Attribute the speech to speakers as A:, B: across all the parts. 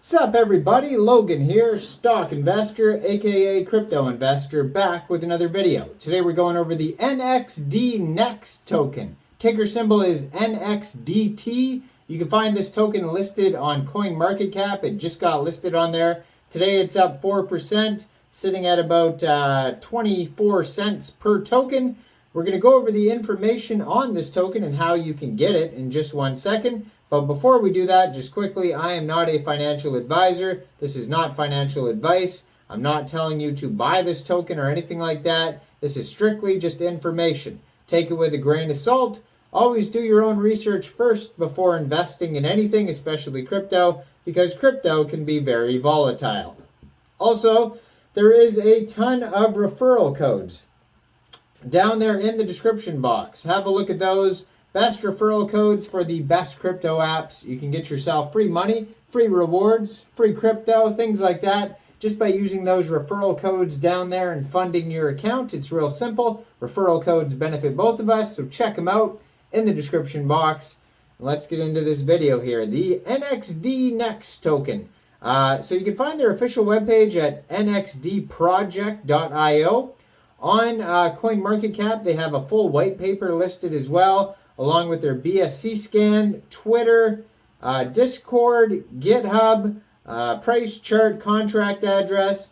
A: What's up, everybody? Logan here, stock investor, aka crypto investor, back with another video. Today we're going over the Nxd Next token. Ticker symbol is Nxdt. You can find this token listed on CoinMarketCap. It just got listed on there. Today it's up 4%, sitting at about 24 cents per token. We're going to go over the information on this token and how you can get it in just 1 second. But before we do that, just quickly, I am not a financial advisor. This is not financial advice. I'm not telling you to buy this token or anything like that. This is strictly just information. Take it with a grain of salt. Always do your own research first before investing in anything, especially crypto, because crypto can be very volatile. Also, there is a ton of referral codes down there in the description box. Have a look at those. Best referral codes for the best crypto apps. You can get yourself free money, free rewards, free crypto, things like that, just by using those referral codes down there and funding your account. It's real simple. Referral codes benefit both of us, so check them out in the description box. Let's get into this video here. The Nxd Next token. So you can find their official webpage at Nxdproject.io. On CoinMarketCap, they have a full white paper listed as well, along with their BSC scan, Twitter, Discord, GitHub, price chart, contract address.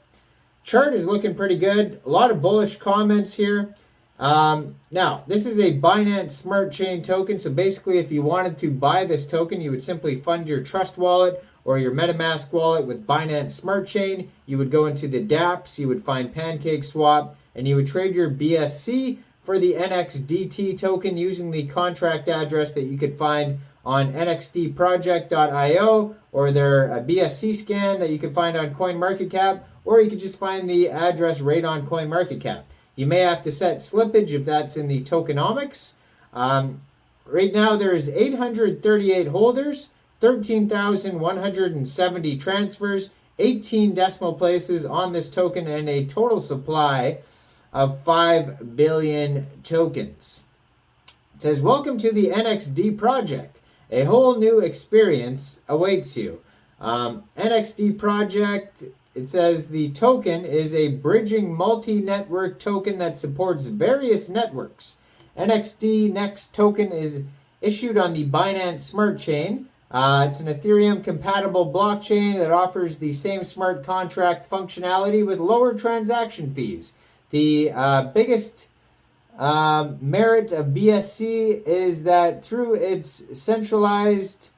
A: Chart is looking pretty good. A lot of bullish comments here. Now, this is a Binance Smart Chain token. So basically, if you wanted to buy this token, you would simply fund your Trust wallet or your MetaMask wallet with Binance Smart Chain. You would go into the dApps, you would find PancakeSwap, and you would trade your BSC for the Nxdt token using the contract address that you could find on Nxdproject.io, or their BSC scan that you can find on CoinMarketCap, or you could just find the address right on CoinMarketCap. You may have to set slippage if that's in the Tokenomics. Right now there is 838 holders, 13,170 transfers, 18 decimal places on this token, and a total supply of 5 billion tokens. It says, welcome to the Nxdproject. A whole new experience awaits you. Nxdproject, it says the token is a bridging multi-network token that supports various networks. Nxd Next token is issued on the Binance Smart Chain. It's an Ethereum-compatible blockchain that offers the same smart contract functionality with lower transaction fees. The biggest merit of BSC is that through its centralized,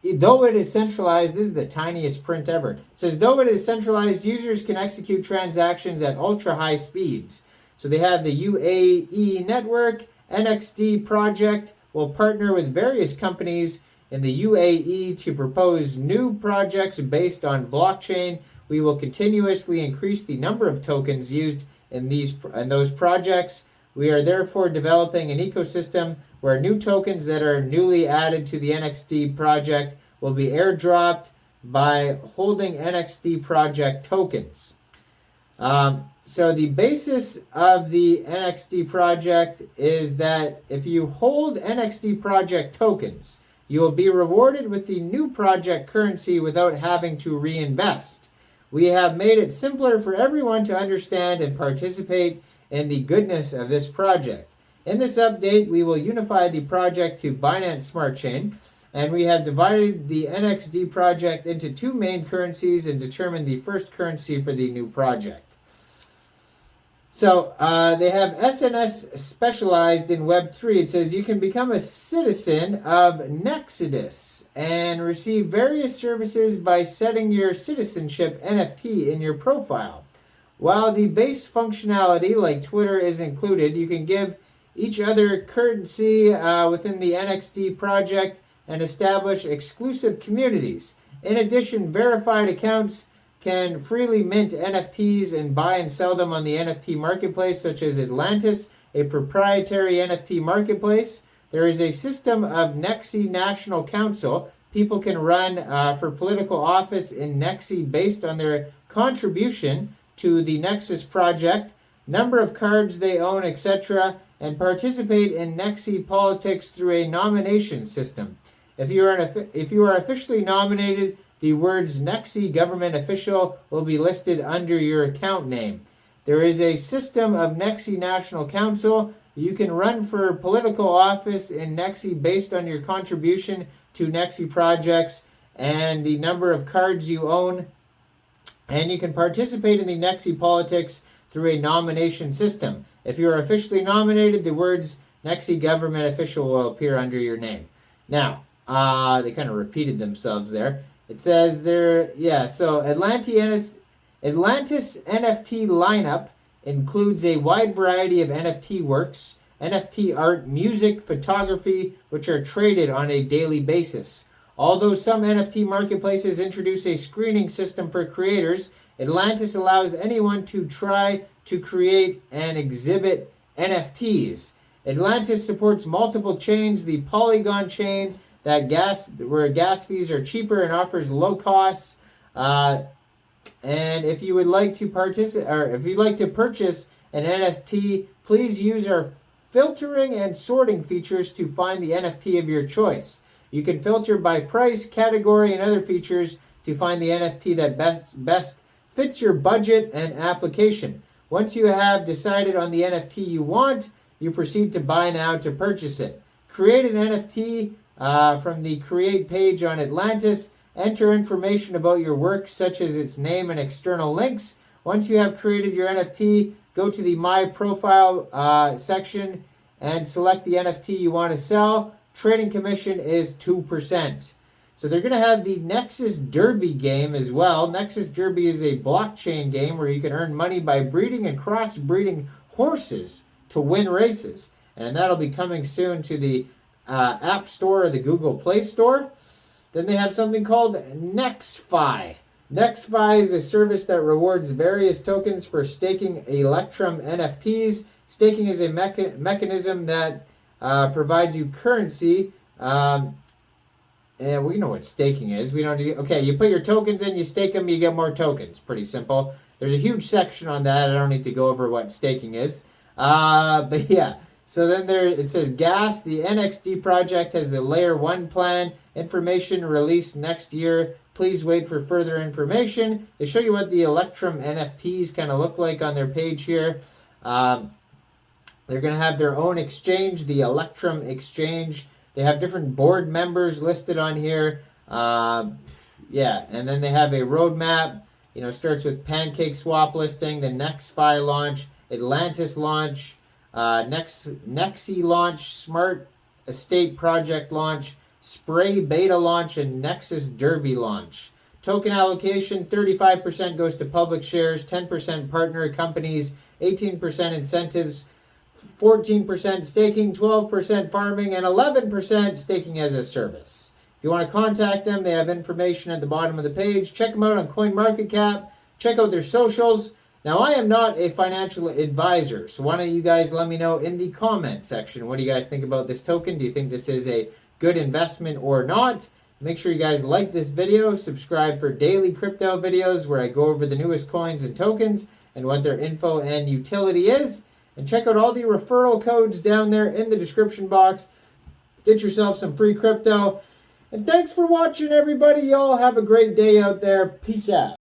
A: though it is centralized, this is the tiniest print ever. It says, though it is centralized, users can execute transactions at ultra-high speeds. So they have the UAE network. Nxdproject will partner with various companies in the UAE to propose new projects based on blockchain. We will continuously increase the number of tokens used in those projects. We are therefore developing an ecosystem where new tokens that are newly added to the Nxdproject will be airdropped by holding Nxdproject tokens. So the basis of the Nxdproject is that if you hold Nxdproject tokens, you will be rewarded with the new project currency without having to reinvest. We have made it simpler for everyone to understand and participate in the goodness of this project. In this update, we will unify the project to Binance Smart Chain, and we have divided the Nxdproject into two main currencies and determined the first currency for the new project. So they have SNS specialized in Web3. It says you can become a citizen of Nxdist and receive various services by setting your citizenship NFT in your profile. While the base functionality like Twitter is included, you can give each other currency within the Nxdproject and establish exclusive communities. In addition, verified accounts can freely mint NFTs and buy and sell them on the NFT marketplace, such as Atlantis, a proprietary NFT marketplace. There is a system of Nxd National Council. People can run for political office in Nxd based on their contribution to the Nexus project, number of cards they own, etc., and participate in Nxd politics through a nomination system. If you are officially nominated, the words Nxdt government official will be listed under your account name. There is a system of Nxdt National Council. You can run for political office in Nxdt based on your contribution to Nxdt projects and the number of cards you own. And you can participate in the Nxdt politics through a nomination system. If you are officially nominated, the words Nxdt government official will appear under your name. Now, they kind of repeated themselves there. It says there, so Atlantis NFT lineup includes a wide variety of NFT works, NFT art, music, photography, which are traded on a daily basis. Although some NFT marketplaces introduce a screening system for creators, Atlantis allows anyone to try to create and exhibit NFTs. Atlantis supports multiple chains, the Polygon chain, where gas fees are cheaper and offers low costs. And if you would like to purchase an NFT, please use our filtering and sorting features to find the NFT of your choice. You can filter by price, category, and other features to find the NFT that best fits your budget and application. Once you have decided on the NFT you want, you proceed to buy now to purchase it. Create an NFT from the Create page on Atlantis. Enter information about your work, such as its name and external links. Once you have created your NFT, go to the My Profile section and select the NFT you want to sell. Trading commission is 2%. So they're going to have the Nexus Derby game as well. Nexus Derby is a blockchain game where you can earn money by breeding and crossbreeding horses to win races. And that'll be coming soon to the App Store or the Google Play Store. Then they have something called Nxdfi. Nxdfi is a service that rewards various tokens for staking Electrum NFTs. Staking is a mechanism that provides you currency. And we know what staking is. You put your tokens in, you stake them, you get more tokens. Pretty simple. There's a huge section on that. I don't need to go over what staking is. But yeah. So then it says gas. The Nxdproject has the layer 1 plan. Information released next year. Please wait for further information. They show you what the Electrum NFTs kind of look like on their page here. They're going to have their own exchange, the Electrum Exchange. They have different board members listed on here. And then they have a roadmap. Starts with Pancake Swap listing, the Nxdfi launch, Atlantis launch, Nxdpt launch, Smart Estate Project launch, Spray Beta launch, and Nexus Derby launch. Token allocation, 35% goes to public shares, 10% partner companies, 18% incentives, 14% staking, 12% farming, and 11% staking as a service. If you want to contact them, they have information at the bottom of the page. Check them out on CoinMarketCap. Check out their socials. Now, I am not a financial advisor, so why don't you guys let me know in the comment section. What do you guys think about this token? Do you think this is a good investment or not? Make sure you guys like this video, subscribe for daily crypto videos where I go over the newest coins and tokens and what their info and utility is. And check out all the referral codes down there in the description box. Get yourself some free crypto. And thanks for watching, everybody. Y'all have a great day out there. Peace out.